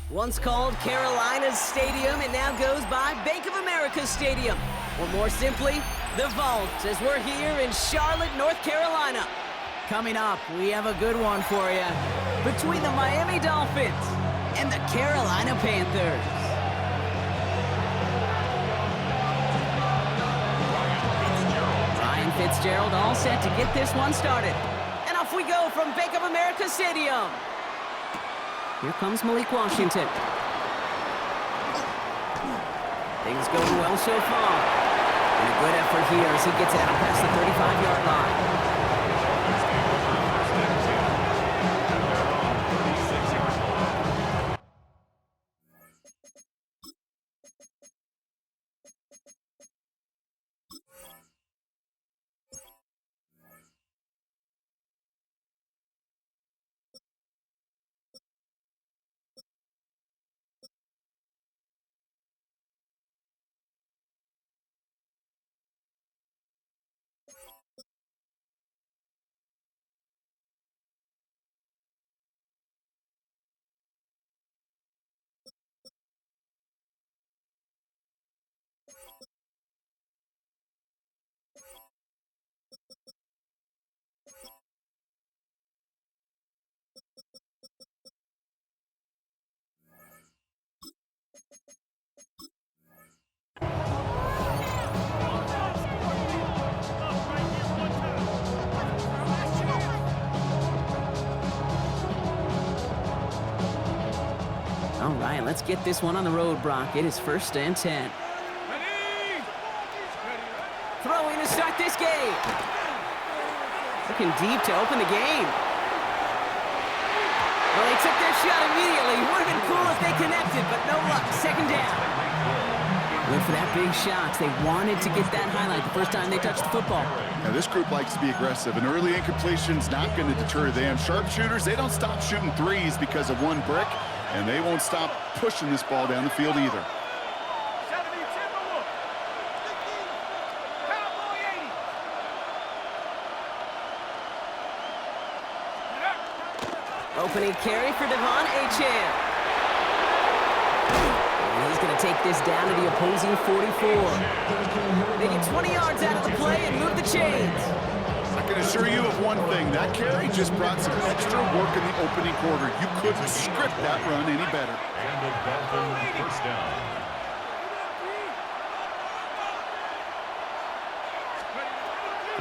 Once called Carolina's Stadium, it now goes by Bank of America Stadium. Or more simply, the Vault, as we're here in Charlotte, North Carolina. Coming up, we have a good one for you. Between the Miami Dolphins and the Carolina Panthers. Ryan Fitzgerald all set to get this one started. And off we go from Bank of America Stadium. Here comes Malik Washington. Things going well so far. And a good effort here as he gets out past the 35-yard line. All right, let's get this one on the road, Brock. It is 1st and 10. Throwing to start this game. Looking deep to open the game. Well, they took their shot immediately. Would have been cool if they connected, but no luck. 2nd down. Went for that big shot. They wanted to get that highlight the first time they touched the football. Now, this group likes to be aggressive. An early incompletion's not going to deter them. Sharpshooters, they don't stop shooting threes because of one brick. And they won't stop pushing this ball down the field either. Opening carry for Devon Achane. And he's going to take this down to the opposing 44. They get 20 yards out of the play and move the chains. I can assure you of one thing. That carry just brought some extra work in the opening quarter. You couldn't script that run any better. And the Dolphins first down.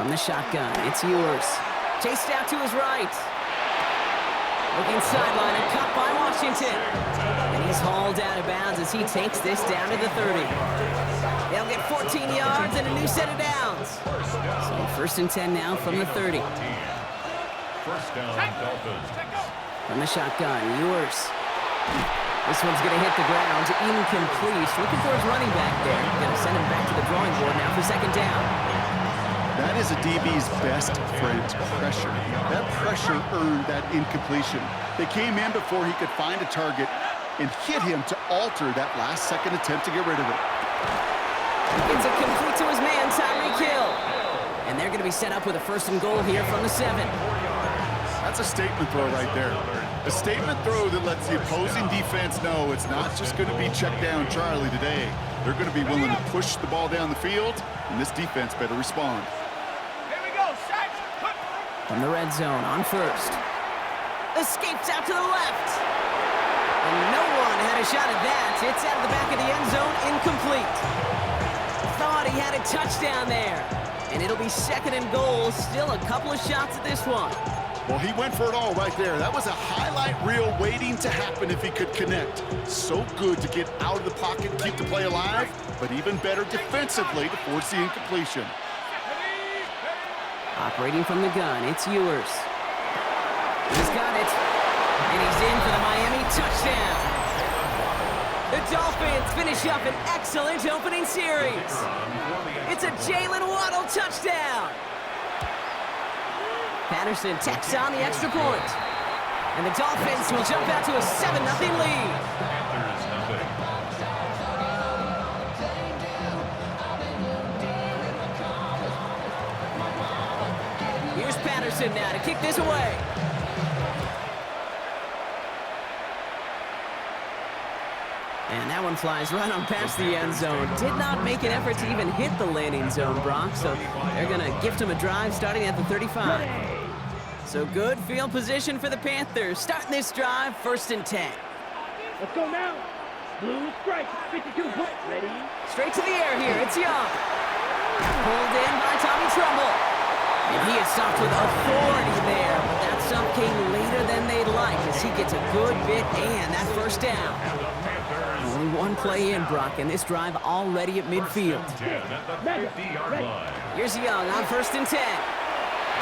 From the shotgun, it's yours. Chased out to his right. Looking sideline and caught by Washington. And he's hauled out of bounds as he takes this down to the 30. They'll get 14 yards and a new set of downs. So 1st and 10 now from the 30. First down, Dolphins. From the shotgun, yours. This one's going to hit the ground. Incomplete. Looking for his running back there. Going to send him back to the drawing board now for 2nd down. That is a DB's best friend, pressure. That pressure earned that incompletion. They came in before he could find a target and hit him to alter that last-second attempt to get rid of it. It's a complete to his man, Tyreek Hill. And they're going to be set up with a 1st and goal here from the 7. That's a statement throw right there. A statement throw that lets the opposing defense know it's not just going to be check down Charlie today. They're going to be willing to push the ball down the field, and this defense better respond. From the red zone on 1st. Escapes out to the left. And no one had a shot at that. It's out of the back of the end zone, incomplete. Thought he had a touchdown there. And it'll be 2nd and goal. Still a couple of shots at this one. Well, he went for it all right there. That was a highlight reel waiting to happen if he could connect. So good to get out of the pocket and keep the play alive, but even better defensively to force the incompletion. Operating from the gun, it's yours. He's got it. And he's in for the Miami touchdown. The Dolphins finish up an excellent opening series. It's a Jalen Waddle touchdown. Patterson tacks on the extra point. And the Dolphins will jump out to a 7-0 lead. Here's Patterson now to kick this away. And that one flies right on past the end zone. Did not make an effort to even hit the landing zone, Brock, so they're going to gift him a drive starting at the 35. So good field position for the Panthers. Starting this drive, 1st and 10. Let's go now. Blue strike, 52 foot. Ready? Straight to the air here, it's Young. Pulled in by Tommy Trumbull. And he is stopped with authority there, but that stop came later than they'd like as he gets a good bit and that 1st down. Only one play in, Brock, and this drive already at midfield. Here's Young on 1st and 10.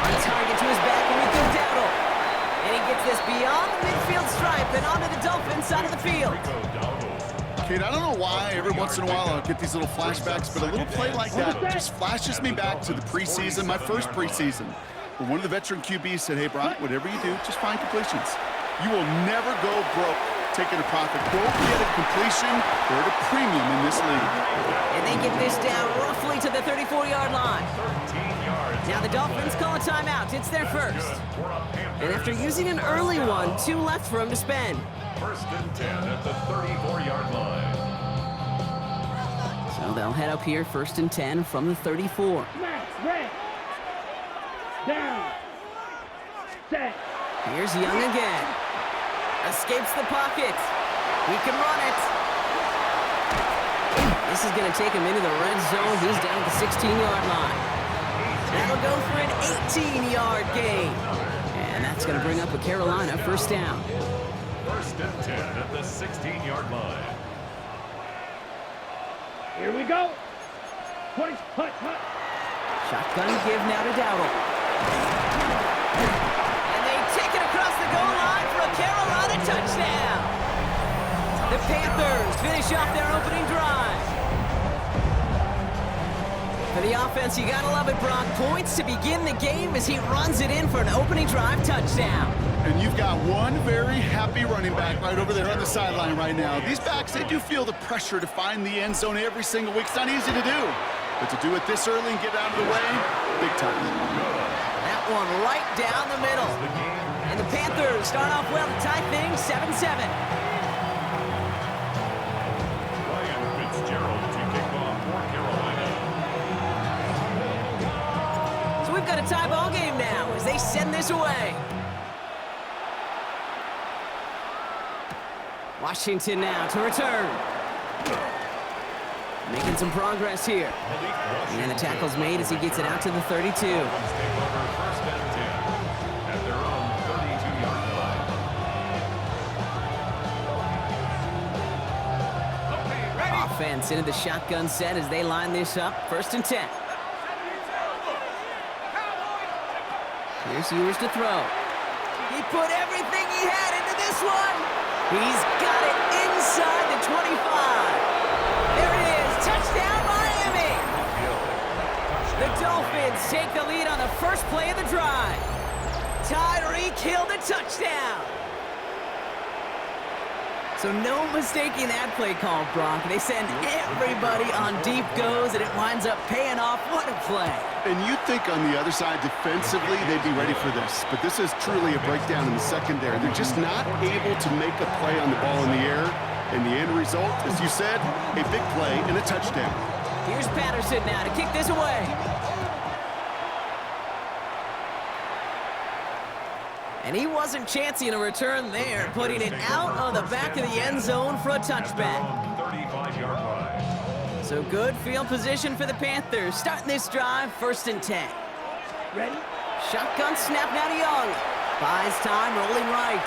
On target to his back with Rico Dowdle. And he gets this beyond the midfield stripe and onto the Dolphins side of the field. Kate, I don't know why every once in a while I'll get these little flashbacks, but a little play like that just flashes me back to the preseason, my first preseason, where one of the veteran QBs said, hey, Brian, whatever you do, just find completions. You will never go broke taking a profit. Go get a completion. They're at a premium in this league. And they get this down roughly to the 34-yard line. Now the Dolphins call a timeout. It's their first. And after using an early one, 2 left for him to spend. 1st and 10 at the 34-yard line. So they'll head up here, 1st and 10 from the 34. Max, red. Down. Set. Here's Young again. Escapes the pocket. He can run it. This is going to take him into the red zone. He's down at the 16-yard line. That'll go for an 18-yard gain. And that's going to bring up a Carolina 1st down. 1st and 10 at the 16-yard line. Here we go. 20, hut. Shotgun give now to Dowdle. And they take it across the goal line for a Carolina touchdown. The Panthers finish off their opening drive. For the offense, you gotta love it, Brock. Points to begin the game as he runs it in for an opening drive touchdown. And you've got one very happy running back right over there on the sideline right now. These backs, they do feel the pressure to find the end zone every single week. It's not easy to do. But to do it this early and get out of the way, big time. That one right down the middle. And the Panthers start off well to tie things 7-7. Ryan Fitzgerald to kick off for Carolina. So we've got a tie ball game now as they send this away. Washington now to return. Making some progress here. And the tackle's made as he gets it out to the 32. Take over 1st and 10 at their own 32-yard line. Offense into the shotgun set as they line this up. 1st and 10. Here's Ewers to throw. He put everything he had into this one. He's got it inside the 25. There it is. Touchdown, Miami. The Dolphins take the lead on the first play of the drive. Tyreek Hill the touchdown. So no mistaking that play call, Brock. They send everybody on deep goes, and it winds up paying off. What a play. And you'd think on the other side, defensively, they'd be ready for this. But this is truly a breakdown in the secondary. They're just not able to make a play on the ball in the air. And the end result, as you said, a big play and a touchdown. Here's Patterson now to kick this away. And he wasn't chancing a return there, putting it out on the back of the end zone for a touchback. 35-yard line. So good field position for the Panthers. Starting this drive, 1st and 10. Ready? Shotgun snap now to Young. Buys time, rolling right.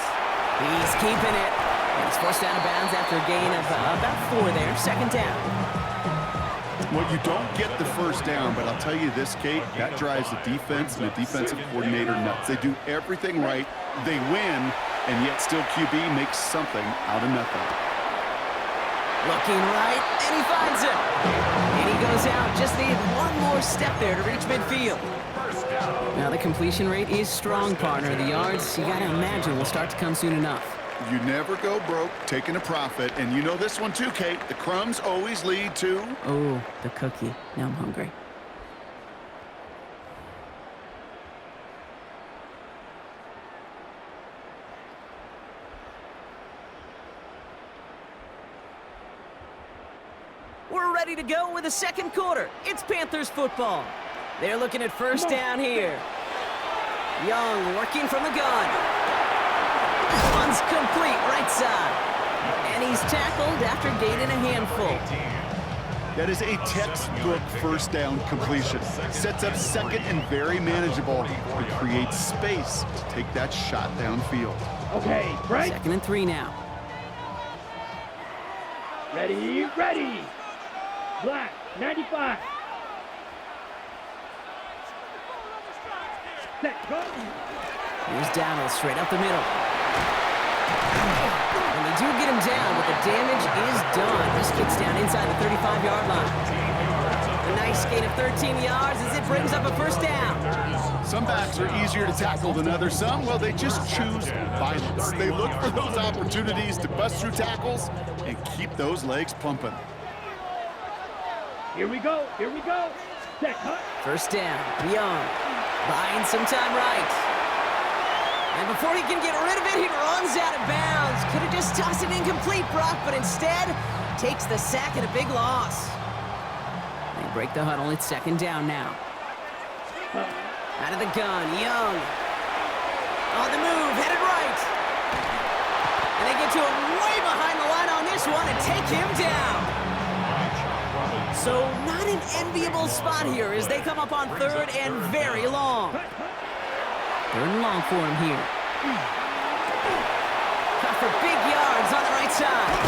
He's keeping it. And it's forced out of bounds after a gain of about 4 there. 2nd down. Well, you don't get the 1st down, but I'll tell you this, Kate, that drives the defense and the defensive coordinator nuts. They do everything right, they win, and yet still QB makes something out of nothing. Looking right, and he finds him. And he goes out, just need one more step there to reach midfield. Now the completion rate is strong, partner. The yards, you gotta imagine, will start to come soon enough. You never go broke taking a profit, and you know this one too, Kate. The crumbs always lead to... Oh, the cookie. Now I'm hungry. We're ready to go with the second quarter. It's Panthers football. They're looking at first down here. Young working from the gun. One's complete right side. And he's tackled after gaining a handful. That is a textbook first down completion. Sets up second and very manageable and creates space to take that shot downfield. Okay, break. 2nd and 3 now. Ready, ready. Black, 95. Set, go. Here's Donald straight up the middle. And they do get him down, but the damage is done. This gets down inside the 35-yard line. A nice gain of 13 yards as it brings up a first down. Some backs are easier to tackle than others. Some, well, they just choose violence. They look for those opportunities to bust through tackles and keep those legs pumping. Here we go, here we go. Set, cut. First down, Young buying some time right. And before he can get rid of it, he runs out of bounds. Could have just tossed it incomplete, Brock, but instead takes the sack and a big loss. They break the huddle. It's 2nd down now. Out of the gun, Young. On the move, headed right. And they get to him way behind the line on this one and take him down. So not an enviable spot here as they come up on 3rd and very long. 3rd and long for him here. Cut for big yards on the right side.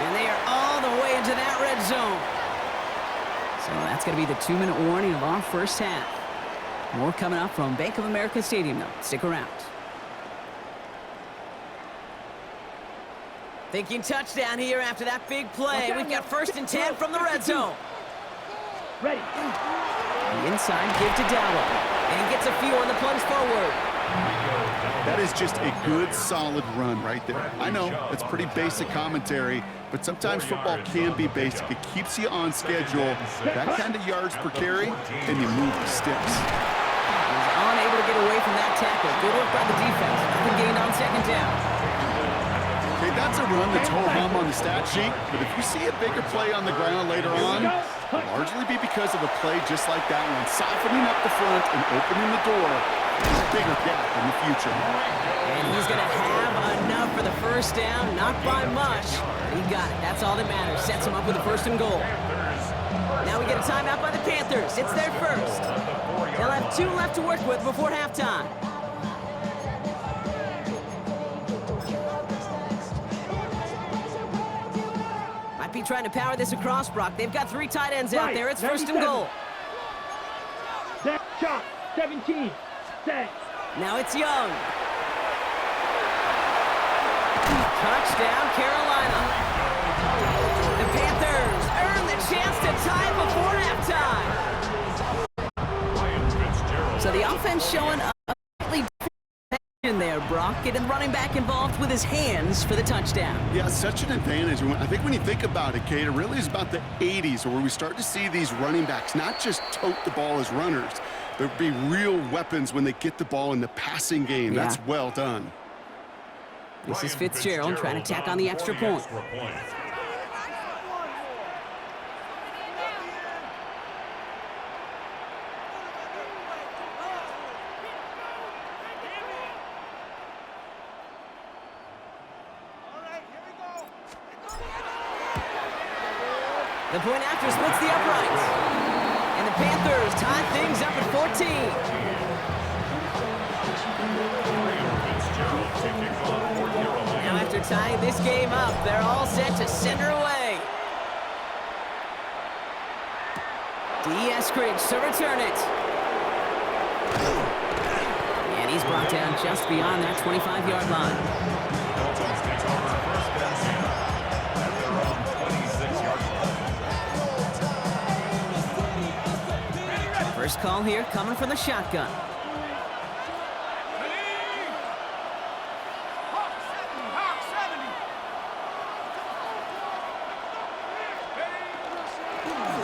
And they are all the way into that red zone. So that's going to be the 2-minute warning of our first half. More coming up from Bank of America Stadium, though. Stick around. Thinking touchdown here after that big play. We've got 1st and 10 from the red zone. Ready. The inside give to Dowell. And he gets a few on the plunge forward. That is just a good, solid run right there. I know, it's pretty basic commentary, but sometimes football can be basic. It keeps you on schedule. That kind of yards per carry, and you move the sticks. He's unable to get away from that tackle. Good work by the defense. Nothing gained on 2nd down. Okay, that's a run that's ho-hum on the stat sheet, but if you see a bigger play on the ground later on, it'll largely be because of a play just like that one, softening up the front and opening the door for a bigger gap in the future. And he's going to have enough for the first down, not by much. He got it. That's all that matters. Sets him up with a 1st and goal. Now we get a timeout by the Panthers. It's their first. They'll have 2 left to work with before halftime. Might be trying to power this across, Brock. They've got 3 tight ends out there. It's 1st and goal. Set, shot, 17. Set. Now it's Young. Touchdown, Carolina. The Panthers earn the chance to tie before halftime. So the offense showing a slightly different in there, Brock. Getting the running back involved with his hands for the touchdown. Yeah, such an advantage. I think when you think about it, Kate, it really is about the 80s where we start to see these running backs not just tote the ball as runners, but be real weapons when they get the ball in the passing game. Yeah. That's well done. This is Fitzgerald trying to tack on the extra point. The point after splits the uprights. And the Panthers tie things up at 14. Now after tying this game up, they're all set to send her away. Eskridge to return it. And he's brought down just beyond that 25-yard line. First call here coming from the shotgun.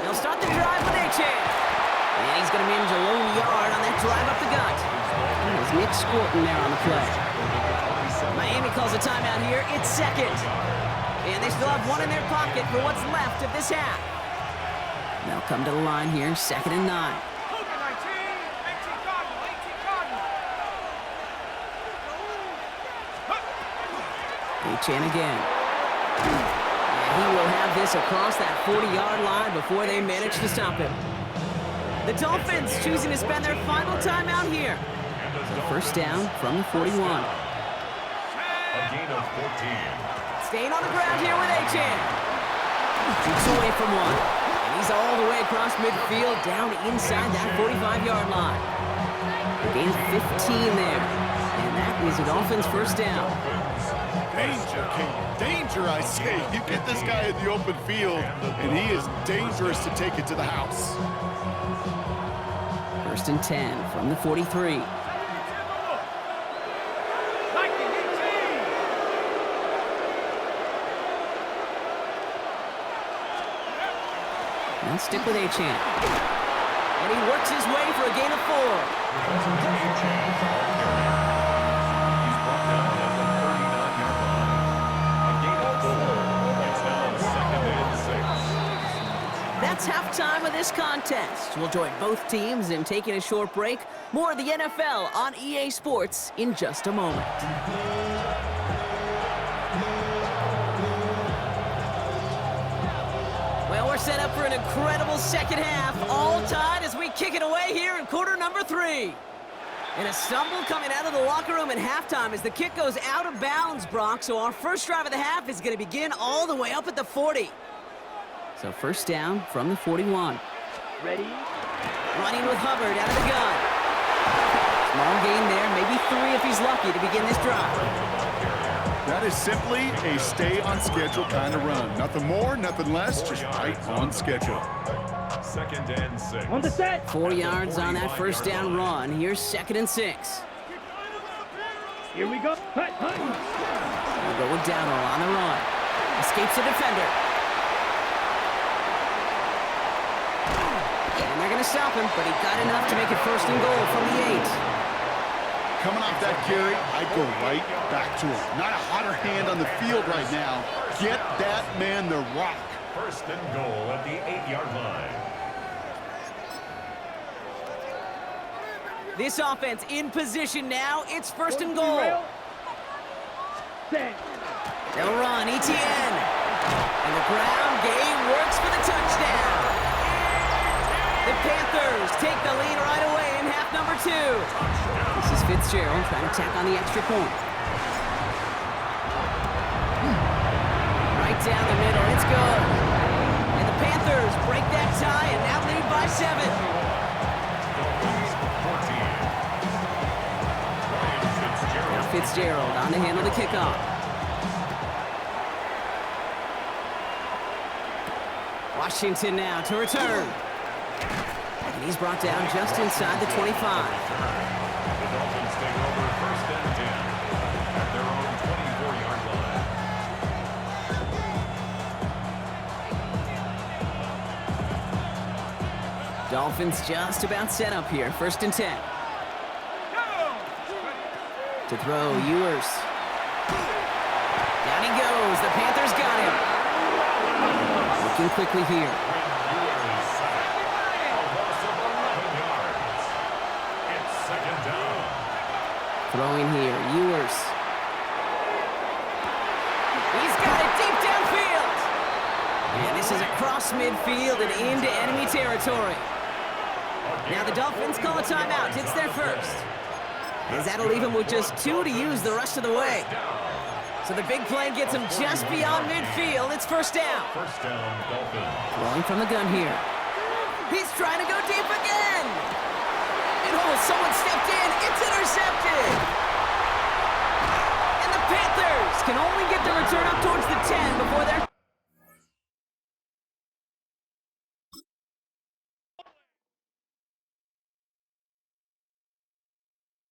They'll start the drive with a chance. And he's going to manage a lone yard on that drive up the gut. There's Nick Scorton there on the play. Miami calls a timeout here. It's 2nd. And they still have one in their pocket for what's left of this half. They'll come to the line here, 2nd and 9. Chan again. And he will have this across that 40-yard line before they manage to stop him. The Dolphins choosing to spend their final time out here. So 1st down from the 41. A gain of 14. Staying on the ground here with Chan. Keeps away from one. And he's all the way across midfield down inside that 45-yard line. A gain of 15 there. And that is the Dolphins' 1st down. Danger, King. Danger, I say. You get this guy in the open field, and he is dangerous to take it to the house. 1st and 10 from the 43. And stick with Chan. And he works his way for a gain of 4. That's halftime of this contest. We'll join both teams in taking a short break. More of the NFL on EA Sports in just a moment. Well, we're set up for an incredible second half. All tied as we kick it away here in quarter number 3. And a stumble coming out of the locker room at halftime as the kick goes out of bounds, Brock. So our first drive of the half is going to begin all the way up at the 40. So 1st down from the 41. Ready? Running with Hubbard out of the gun. Small gain there, maybe 3 if he's lucky to begin this drive. That is simply a stay-on-schedule kind of run. Nothing more, nothing less, just right on schedule. 2nd and 6. On the set. 4 yards on that 1st down run. Here's 2nd and 6. Here we go. Hut, hut. We'll go with Dowdle on the run. Escapes the defender. And they're going to stop him, but he got enough to make it 1st and goal from the 8. Coming off that carry, I'd go right back to him. Not a hotter hand on the field right now. Get that man the rock. 1st and goal at the 8-yard line. This offense in position now. It's 1st and goal. Set. They'll run, Etienne. And the ground game works for the touchdown. The Panthers take the lead right away in half number 2. This is Fitzgerald trying to tack on the extra point. Right down the middle, it's good. And the Panthers break that tie and now lead by 7. Now Fitzgerald on to handle the kickoff. Washington now to return. And he's brought down just inside the 25. The Dolphins take over 1st and 10 at their own 24-yard line. Dolphins just about set up here. 1st and 10. To throw, Ewers. Down he goes. The Panthers got him. Looking quickly here. Throwing here, Ewers. He's got it deep downfield. And this is across midfield and into enemy territory. Now the Dolphins call a timeout. It's their 1st. As that'll leave him with just 2 to use the rest of the way. So the big play gets him just beyond midfield. It's 1st down. 1st down, Dolphins. Throwing from the gun here. He's trying to go deep again. And someone stepped in. It's intercepted. And the Panthers can only get the